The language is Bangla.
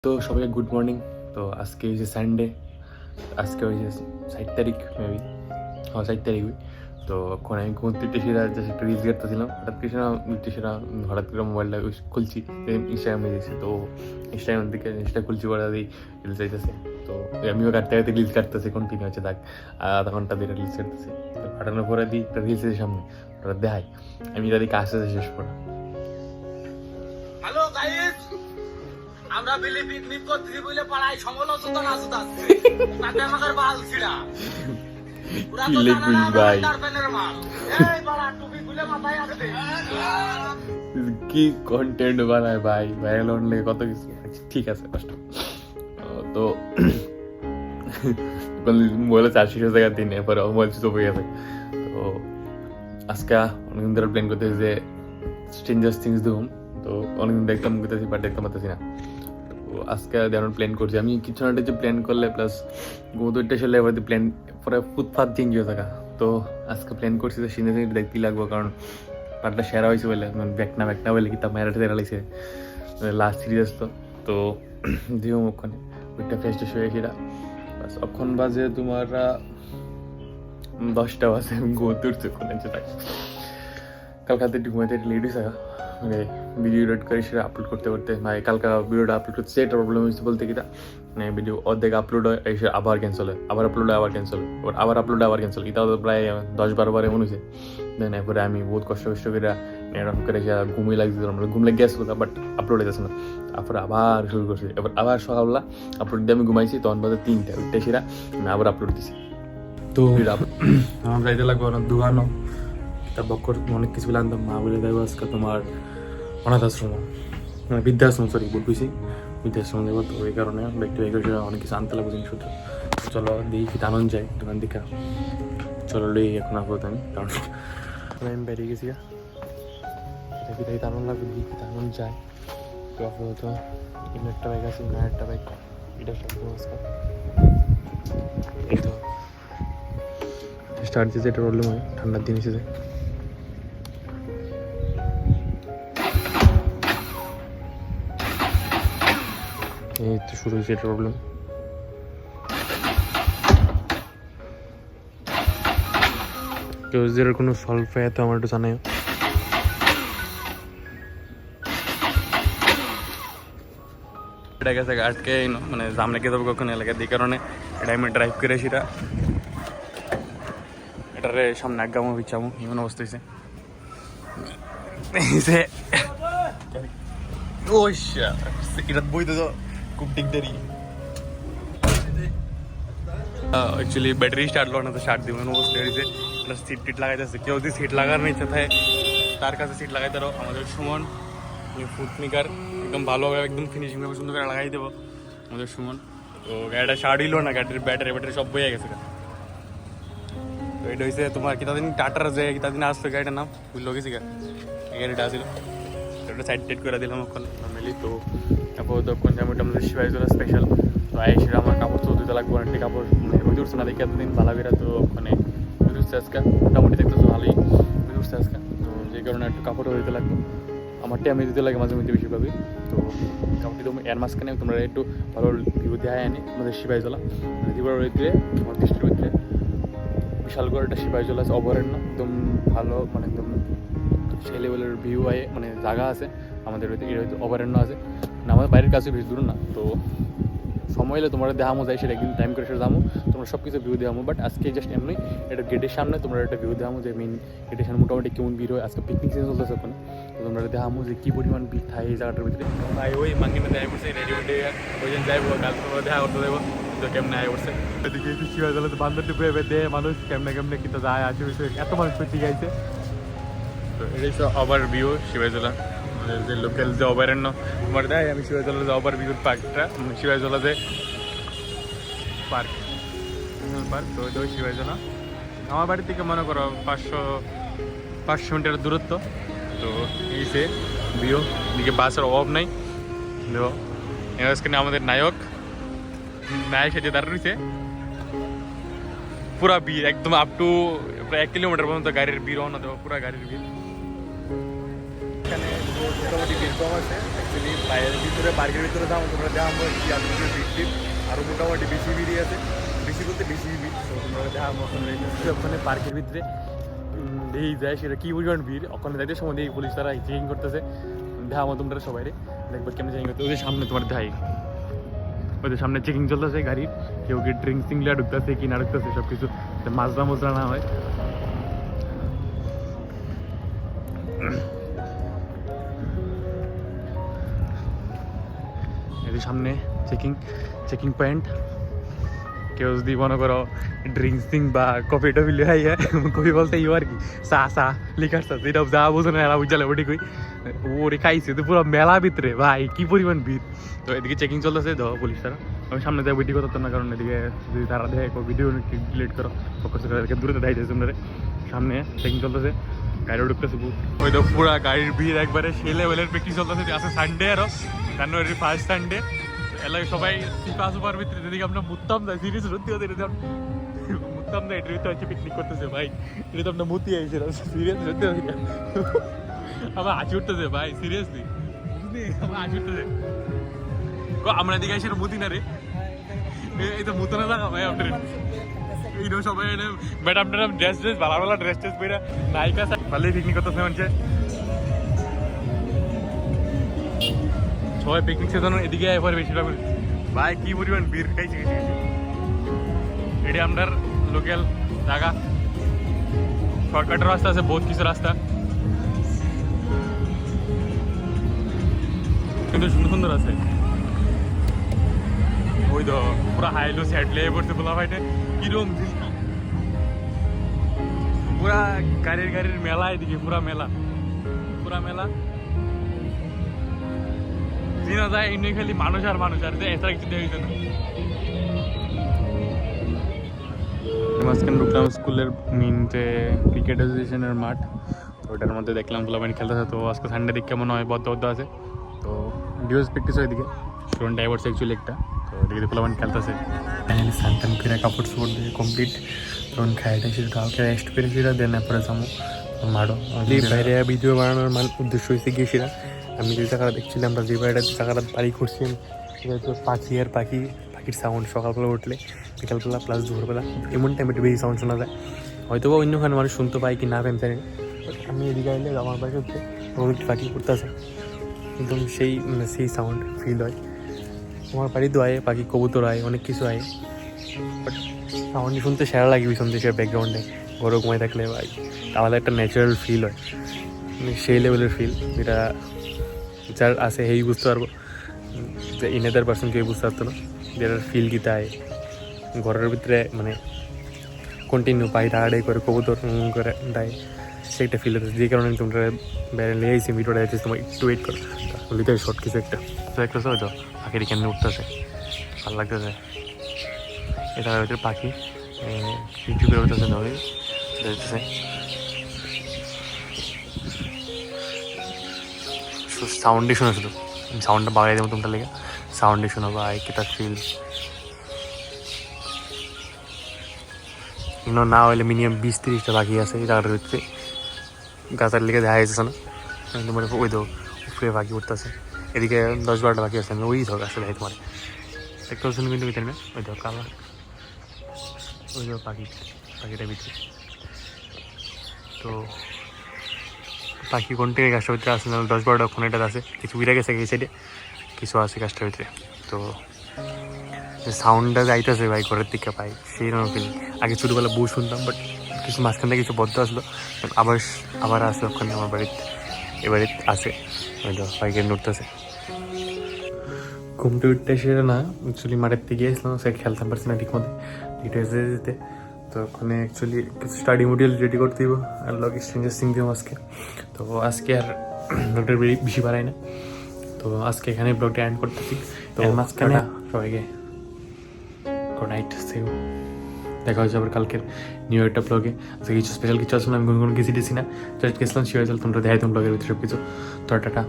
তো সবাইকে গুড মর্নিং। তো আজকে হচ্ছে সানডে, আজকে হয়েছে 7 তারিখ মেবি, হ্যাঁ 7 তারিখ। তো এখন আমি ঘুরতে টেসিরা জাস্ট একটা রিলস করতেছিলাম, হঠাৎ করে মোবাইলটা খুলছি, ইনস্টাগ্রামে দিয়েছি। তো ইনস্টাগ্রাম থেকে জিনিসটা খুলছি পরে দিই রিলস চাইতেছে। তো আমিও কাটতে কাটতে রিলস কাটতেছি, কন্টিনিউ হচ্ছে থাক আধা ঘন্টা ধরে রিলস কাটতেছি। তো কাটানোর পরে দিই একটা রিলসের সামনে ওরা দেখাই, আমি এটা দিকে আসতে শেষ করা। হ্যালো গাইস, আমরা বিলি পিকনিক করতেছি বলে পাড়ায় সমালোচনা আসতে আসছে তাতে আমাদের বাল ছিড়া পুরা তো জানা না ভাই আন্ডারপ্যানের মাল। এই পাড়া টুপি খুলে মাথায় আসবে কি কন্টেন্ট বানায় ভাই, ভাইরাল হলে কত কিছু। ঠিক আছে কষ্ট। তো মোবাইলে 400 টাকা দিন, এরপরে মোবাইল সুইচ অফ হয়ে গেছে। তো আজকে অনেকদিন ধরে প্ল্যান করতেছি যে স্ট্রেঞ্জার থিংস দেখুন। তো অনেকদিন দেখতাম করতেছি বাট দেখতে পারতেছি না। তো আজকে যেমন প্ল্যান করছি আমি কিছু না কিছু প্ল্যান করলে প্লাস গোদরটা সালে এবার প্ল্যান পরে ফুটপাথ চেঞ্জ হয়ে থাকা। তো আজকে প্ল্যান করছি যে সিনে সিনে দেখতেই লাগবো, কারণ পার্টটা সেরা হয়েছে বলে, ব্যাকনা বলে কি তার মেয়েরা তেরা লাগছে লাস্ট সিরিজ। তো দিও ওখানে ওইটা ফেস্টে শুয়ে সেটা বাস। অক্ষণ বাজে তোমার 10টা বাজে, আমি ঘুমোতে উঠছি ওখানে যেটা কালকাতে একটু ঘুমাইতে লেট হয়েছে। মানে ভিডিও এডিট করে সেটা আপলোড করতে মানে কালকা ভিডিওটা আপলোড করতে সেটা প্রবলেম হয়েছে বলতে কি মানে ভিডিও অর্ধেক আপলোড হয় এসে আবার ক্যান্সেল হয়, আবার আপলোড হয় আবার ক্যান্সেল, আবার আপলোড আবার ক্যান্সেল, এটা তো প্রায় 10-12 বার এমন হয়েছে। দেন এরপরে আমি বহুত কষ্ট করে এরকম করে ঘুমিয়ে লাগছিল, আমরা ঘুম লেগে গেছিল বাট আপলোড হইতেছে না। তারপরে আবার শুরু করছি, এবার আবার সকালবেলা আপলোড দিয়ে আমি ঘুমাইছি, তখন বাজে 3টা, ওইটা সেরা আমি আবার আপলোড দিছি। তো আমার যাইতে লাগবে অনেক দোকানও তা বকর অনেক কিছু আনতাম। মা বলে দেবো আজকে তোমার অনাথ আশ্রম, মানে বৃদ্ধাশ্রম, সরি ভুল বুঝছি, বৃদ্ধাশ্রম দেবো। তো ওই কারণে ব্যক্তি অনেক কিছু আনতে লাগবে জিনিসপত্র। চলো দিই কি আনন্দ যায় দোকান দিকে, চলো লই এখন আপাতত আমি, কারণ আমি বেরিয়ে গেছি আনন্দ লাগবে, দিই কি আনন্দ যায়। তো আপাতত একটা বাইক আছে, একটা বাইক, এটা সব এই তো স্টার্ট দিয়েছে, এটা প্রবলেম হয় ঠান্ডার দিন এসেছে। এই তো শুরু হয়েছে এটা প্রবলেম। কেউ যদি কোনো সলভ পায় তো আমার একটু জানাই। এটা গেছে আজকে মানে সামনে কে যাবো কখন এলাকা দিয়ে কারণে এটা আমি ড্রাইভ করে সেটা এটার সামনে আগামো পিছামো এমন অবস্থা হয়েছে। এটা বইতে তো খুব দিকদারি। অ্যাকচুয়ালি ব্যাটারি স্টার্ট হলো না, তো স্টার্ট দিব এমন অবস্থা হয়েছে। এটা সিট টিট লাগাইতেছে, কেউ যদি সিট লাগানোর ইচ্ছা থাকে তার কাছে সিট লাগাই দেবো। আমাদের সুমন ফুড মেকার একদম ভালোভাবে একদম ফিনিশিংভাবে সুন্দর করে লাগাই দেবো আমাদের সুমন। তো গাড়িটা স্টার্ট হইলো না, গাড়ির ব্যাটারি সব বয়ে গেছে। তো এটা হয়েছে তোমার কিতাদিন টাটার যে কিতাদিন আসলো গাড়িটার নাম বুঝলো গেছি গাড়িটা আসলো, ওটা সাইড টাইড করে দিলাম ওখানে নর্মালি। তো আপাতত ওখানে যাবো, এটা আমাদের শিবাইজোলা স্পেশাল। তো সেটা আমার কাপড় তো দিতে লাগবে, অনেকটা কাপড় মানে রোদ উঠছে না দেখে এতদিন ভালো করে। তো ওখানে রোদ উঠছে আজকে, মোটামুটি দেখতেছো ভালোই রোদ উঠছে আজকে। তো যে কারণে একটু কাপড়ও দিতে লাগবে, আমারটা আমি দিতে লাগে মাঝে মধ্যে বেশিরভাবে। তো কাপড়টি তো এর মাঝখানে তোমরা একটু ভালো ভিউ দেখায় আনি আমাদের শিবাইজোলা দিবার রয়েছে আমার দৃষ্টির রয়েছে বিশাল করে একটা শিবাইজোলা আছে, অভয়ারণ্য একদম ভালো, মানে একদম সেই লেভেলের ভিউ আয়, মানে জায়গা আছে আমাদের হয়তো অভয়ারণ্য আছে না, আমাদের বাইরের কাছে বেশি দূর না। তো সময় হলে তোমরা দেখামো যায় সেটা একদিন টাইম করে সেটা দামো, তোমরা সব কিছু ভিউ দেখামো। বাট আজকে জাস্ট এমনি এটা গেটের সামনে তোমরা একটা ভিউ দেখামো যে মেন গেটের সামনে মোটামুটি কেমন ভিড় হয়। আজকে পিকনিক সিজন চলতেছে ওখানে, তো তোমরা দেখামো যে কী পরিমাণ ভিড় থাকে এই জায়গাটার ভিতরে। ভাই ওই মাঙ্গিনা দেখাই পড়ছে রেডি উঠে ওই দিন যাইবো, কাল তোমরা দেখা করতে দেবো তো কেমনে আয় পড়ছে। এদিকে কি হয়ে গেলো, বান্ধব টুপে দেয় মানুষ কেমনে কিন্তু যায় আসে, এত মানুষ পেতে গাইছে। তো এটাই তো ওভার ভিউ শিবাইজোলা, যে লোকাল যে অভয়ারণ্য তোমার দেয়। আমি শিবাইজোলা যে ওভার ভিউ পার্কটা, শিবাইজোলা যে পার্ক তো ওই শিবাইজোলা আমার বাড়ি থেকে মনে করো 500 মিটার দূরত্ব। তো এই সে ভিউ, দিকে বাসের অভাব নাই। দেখো এখানে আমাদের নায়ক সাথে দাঁড়িয়ে রয়েছে, পুরা ভিড় একদম আপ টু প্রায় 1 কিলোমিটার পর্যন্ত গাড়ির ভিড়, না দেবো পুরা গাড়ির ভিড় এখানে। মোটামুটি ভিড় কম আছে অ্যাকচুয়ালি বাইরের ভিতরে পার্কের ভিতরে যাবো তোমরা দেখাবো কি আর ভিড় টিপ আরও মোটামুটি বেশি ভিড়ই আছে বেশি বলতে বেশি ভিড় তো তোমরা দেখাবো ওখানে পার্কের ভিতরে এই যায় সেটা কী পরিমাণ ভিড় ওখানে যাইতে সময় দিয়ে পুলিশ তারা চেকিং করতেছে দেখাবো তোমরা সবাই দেখবো কেমন চেকিং করতে ওদের সামনে তোমার দেখাই ওদের সামনে চেকিং চলতেছে গাড়ির কেউ কি ড্রিঙ্কস টিংলা ঢুকতেছে কি না ঢুকতেছে সব কিছু মাজরা মজরা না হয় এদের সামনে চেকিং পয়েন্ট কেউ যদি মনে করো ড্রিঙ্কস টিং বা কফি টফি লিখাই কফি বলতে ইউ আর কি চা লিখার চা যেটা যা বোঝো না এরা বুঝালে ওটি কই ওরে খাইছে তো পুরো মেলা ভিতরে ভাই কি পরিমাণ ভিড় তো এদিকে চেকিং চলতেছে ধরো পুলিশ তারা আমি সামনে দেয় ভিডিও করতাম না কারণ এদিকে যদি তারা দেখে ভিডিও ডিলিট করো ফোকাস করে দূরে দেখাইছে তোমরা সামনে চেকিং চলতেছে গাড়িও ঢুকতেছে ওই তো পুরা গাড়ির ভিড় একবারে সেই লেভেলের প্র্যাকটিস চলতেছে আছে সানডে আরও জানুয়ারির ফার্স্ট সানডে এলাকায় সবাই ফিফা সুপার ভিতরে যেদিকে আমরা মুত্তাম যাই সিরিজ সত্যি হতে মুত্তাম না এটা হচ্ছে পিকনিক করতেছে ভাই এটা তো আমরা মুতি আইছিলাম সিরিয়াস সত্যি আমার হাসি উঠতেছে ভাই সিরিয়াসলি বুঝলি আমার হাসি উঠতেছে আমরা এদিকে আইসি মুতি না রে এই তো মুতো না থাকা ভাই আপনার এইটা সবাই ম্যাডাম ট্যাডাম ড্রেস ভালো ড্রেস ট্রেস পেরা নায়িকা ভালোই পিকনিক করতেছে মানুষে সবাই পিকনিক সেজন এদিকে এবার বেশিরভাগ ভাই কি পরিমাণ ভিড় খাইছে এটা আপনার লোকাল জায়গা শর্টকাটের রাস্তা আছে বহুত কিছু রাস্তা কিন্তু সুন্দর সুন্দর আছে ওই তো পুরো হাইলো স্যাট লেগে পড়ছে বলা ভাইটা কিরম পুরা গাড়ির মেলা এদিকে পুরা মেলা চিনা যায় এমনি খালি মানুষ আর এছাড়া কিছু দেখি না মাঝখানে ঢুকলাম স্কুলের মিনতে ক্রিকেট অ্যাসোসিয়েশনের মাঠ তো ওটার মধ্যে দেখলাম ফুলাবানি খেলতেছে তো আজকে সানডে দিক কেমন হয় বদ্ধ আছে তো ডিওস প্র্যাকটিস হয় এদিকে স্টুডেন্ট ডাইভার্স অ্যাকচুয়ালি একটা তো এদিকে ফুলাবানি খেলতেছে ফাইনালি সানটান ফিরে কাপড় চোপড় দিয়ে কমপ্লিট তখন খাইটা সেটা কাউকে রেস্ট করে সেটা দেন পরে যাবো মারো বাইরে ভিডিও বানানোর উদ্দেশ্য হয়েছে গিয়ে সেটা আমি যে জায়গাটা দেখছিলাম আমরা যে জায়গাটা বাড়ি করছি সেটা হচ্ছে পাখি আর পাখির সাউন্ড সকালবেলা উঠলে বিকালবেলা প্লাস দুপুরবেলা এমন টাইমে একটু বেশি সাউন্ড শোনা যায় হয়তো বা অন্যখানে মানুষ শুনতে পাই কি না পাই জানি না আমি এদিকে আইলে আমার বাড়ি হচ্ছে পাখি করতেছে একদম সেই সাউন্ড ফিল হয় আমার বাড়ি তো আয় পাখি কবুতর আয় অনেক কিছু আয় বাট সাউন্ড শুনতে সেরা লাগে ভীষণ দেশের ব্যাকগ্রাউন্ডে ঘরে ঘুমাই থাকলে ভাই আলাদা একটা ন্যাচারাল ফিল হয় মানে সেই লেভেলের ফিল যেটা যার আছে সেই বুঝতে পারবো যে ইনাদার পার্সন কেউ বুঝতে পারতো না যেটার ফিল কি তাই ঘরের ভিতরে মানে কন্টিনিউ পাই টাড়াই করে কবুতর করে দেয় সেটা ফিল হচ্ছে যে কারণে তোমরা বেড়ে নিয়ে আইসি ভিডিওটা যাচ্ছি তোমার একটু ওয়েট করো বলিতে শর্ট কিছু একটা হয়তো পাখির এখানে উঠতেছে ভালো লাগতেছে এটা হচ্ছে পাখি ইউটিউবে উঠতেছে ধরে দেখতেছে সাউন্ডই শোনা শুধু সাউন্ডটা বাড়াই দেবো তোমরা লেগে সাউন্ডই শোনো ভাই কেটা ফিল না হলে মিনিমাম 20-30টা পাখি আছে এই জায়গাটার ভিতরে গাছের লেগে দেখা যাচ্ছে না তোমার ওই তো উপরে পাখি উঠতেছে এদিকে 10-12টা পাখি আছে আমি ওই ধর গাছে দেখাই তোমার একটা শুনে কিন্তু ভিতরে না ওই ধর কালা ওই ধর পাখিটার ভিতরে তো পাখি কোনটা গাছটার ভিতরে আসে না 10-12টা ফোনেটা আছে কিছু উড়ে গেছে এই সাইডে কিছু আছে গাছটার ভিতরে তো যে সাউন্ডটা যাইতেছে ভাই ঘরের দিকে পাই সেই রকম ফিলিং আগে ছোটোবেলা বউ শুনতাম বাট কিছু মাঝখান থেকে কিছু বদ্ধ আসলো আবার আসলো ওখানে আমার এবারে আছে হয়তো পাইকে নড়তেছে ঘুমতে উঠতে সেটা না অ্যাকচুয়ালি মাঠের দিকে গিয়েছিলাম সে খেলতাম পারছি না ঠিক মতো যেতে তো ওখানে অ্যাকচুয়ালি কিছু স্টাডি মডিউল রেডি করতে দিব আর লগ এক্সচেঞ্জের সিং দিব আজকে তো আজকে আর ব্লগটা বেশি বাড়াই না তো আজকে এখানে ব্লগটা এন্ড করতেছি তো মাঝখানে সবাইকে গুড নাইট সেও দেখা হচ্ছে আবার কালকের নিউ একটা ব্লগে আজকে কিছু স্পেশাল কিছু আসলে আমি কোনো কিছু দিয়েছি না জাস্ট গেছিলাম শিওর তোমরা দেখাই তোমরা ব্লগের ভিতরে সব কিছু তো টাটা